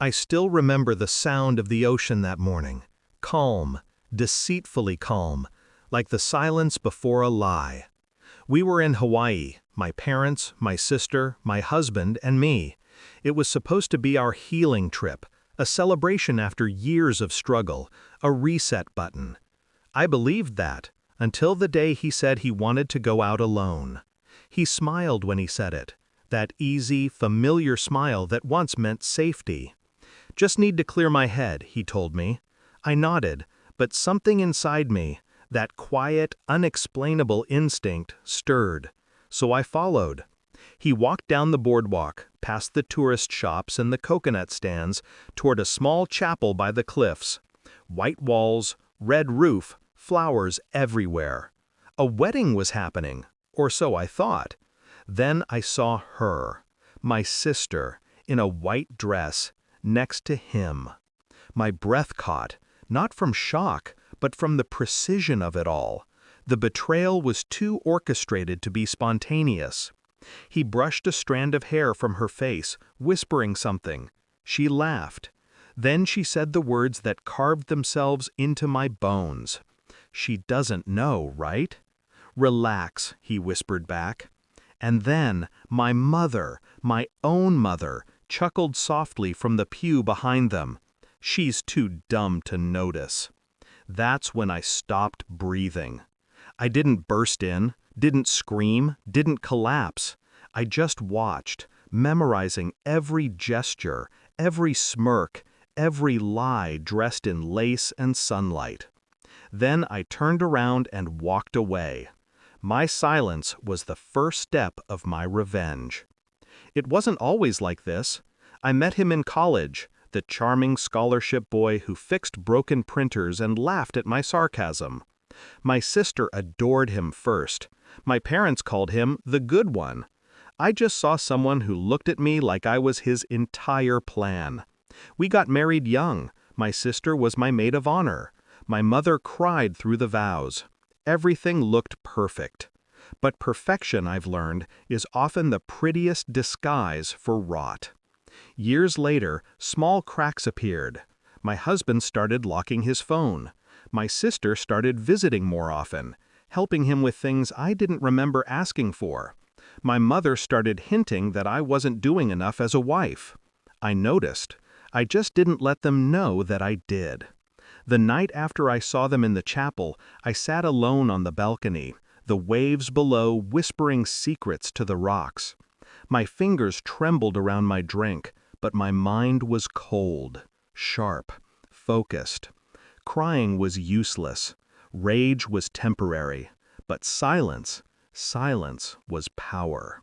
I still remember the sound of the ocean that morning. Calm, deceitfully calm, like the silence before a lie. We were in Hawaii, my parents, my sister, my husband, and me. It was supposed to be our healing trip, a celebration after years of struggle, a reset button. I believed that, until the day he said he wanted to go out alone. He smiled when he said it, that easy, familiar smile that once meant safety. "Just need to clear my head," he told me. I nodded, but something inside me, that quiet, unexplainable instinct, stirred. So I followed. He walked down the boardwalk, past the tourist shops and the coconut stands, toward a small chapel by the cliffs. White walls, red roof, flowers everywhere. A wedding was happening, or so I thought. Then I saw her, my sister, in a white dress, next to him. My breath caught, not from shock, but from the precision of it all. The betrayal was too orchestrated to be spontaneous. He brushed a strand of hair from her face, whispering something. She laughed. Then she said the words that carved themselves into my bones. "She doesn't know, right?" "Relax," he whispered back. And then my mother, my own mother, chuckled softly from the pew behind them. "She's too dumb to notice." That's when I stopped breathing. I didn't burst in, didn't scream, didn't collapse. I just watched, memorizing every gesture, every smirk, every lie dressed in lace and sunlight. Then I turned around and walked away. My silence was the first step of my revenge. It wasn't always like this. I met him in college, the charming scholarship boy who fixed broken printers and laughed at my sarcasm. My sister adored him first. My parents called him the good one. I just saw someone who looked at me like I was his entire plan. We got married young. My sister was my maid of honor. My mother cried through the vows. Everything looked perfect. But perfection, I've learned, is often the prettiest disguise for rot. Years later, small cracks appeared. My husband started locking his phone. My sister started visiting more often, helping him with things I didn't remember asking for. My mother started hinting that I wasn't doing enough as a wife. I noticed. I just didn't let them know that I did. The night after I saw them in the chapel, I sat alone on the balcony, the waves below whispering secrets to the rocks. My fingers trembled around my drink, but my mind was cold, sharp, focused. Crying was useless. Rage was temporary. But silence was power.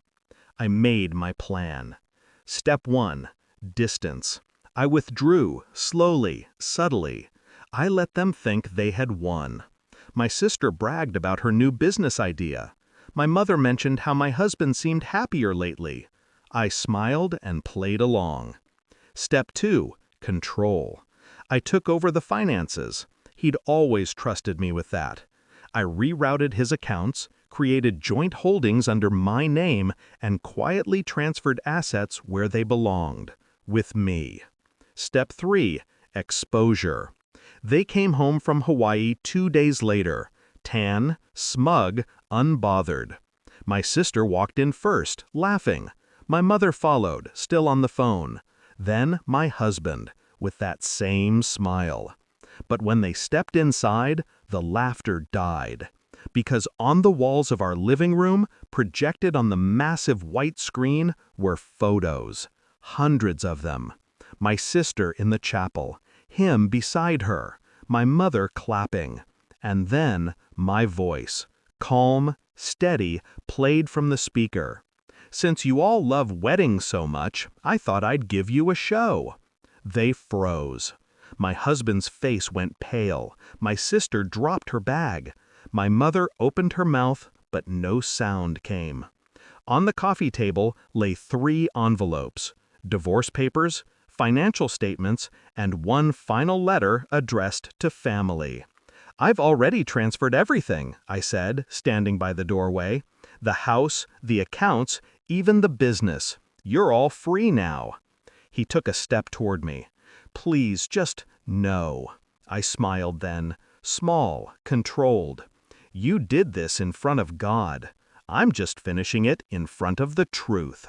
I made my plan. Step 1, distance. I withdrew, slowly, subtly. I let them think they had won. My sister bragged about her new business idea. My mother mentioned how my husband seemed happier lately. I smiled and played along. Step 2, control. I took over the finances. He'd always trusted me with that. I rerouted his accounts, created joint holdings under my name, and quietly transferred assets where they belonged, with me. Step 3, exposure. They came home from Hawaii 2 days later, tan, smug, unbothered. My sister walked in first, laughing. My mother followed, still on the phone. Then my husband, with that same smile. But when they stepped inside, the laughter died. Because on the walls of our living room, projected on the massive white screen, were photos. Hundreds of them. My sister in the chapel, him beside her, my mother clapping. And then my voice, calm, steady, played from the speaker. "Since you all love weddings so much, I thought I'd give you a show." They froze. My husband's face went pale. My sister dropped her bag. My mother opened her mouth, but no sound came. On the coffee table lay 3 envelopes: divorce papers, financial statements, and one final letter addressed to family. "I've already transferred everything," I said, standing by the doorway. "The house, the accounts, even the business. You're all free now." He took a step toward me. "Please, just no." I smiled then, small, controlled. "You did this in front of God. I'm just finishing it in front of the truth."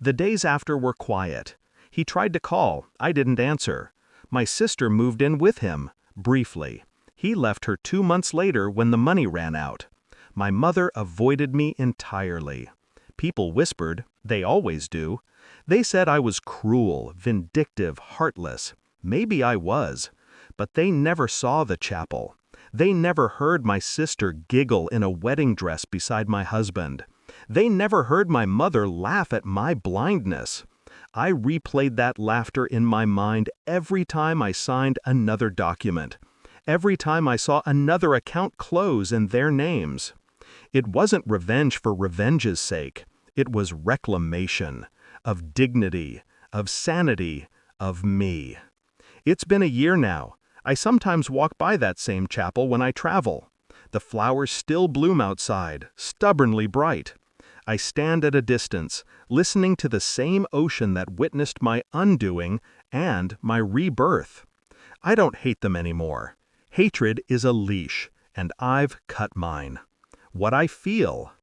The days after were quiet. He tried to call, I didn't answer. My sister moved in with him, briefly. He left her 2 months later when the money ran out. My mother avoided me entirely. People whispered, they always do. They said I was cruel, vindictive, heartless. Maybe I was. But they never saw the chapel. They never heard my sister giggle in a wedding dress beside my husband. They never heard my mother laugh at my blindness. I replayed that laughter in my mind every time I signed another document, every time I saw another account close in their names. It wasn't revenge for revenge's sake. It was reclamation of dignity, of sanity, of me. It's been a year now. I sometimes walk by that same chapel when I travel. The flowers still bloom outside, stubbornly bright. I stand at a distance, listening to the same ocean that witnessed my undoing and my rebirth. I don't hate them anymore. Hatred is a leash, and I've cut mine. What I feel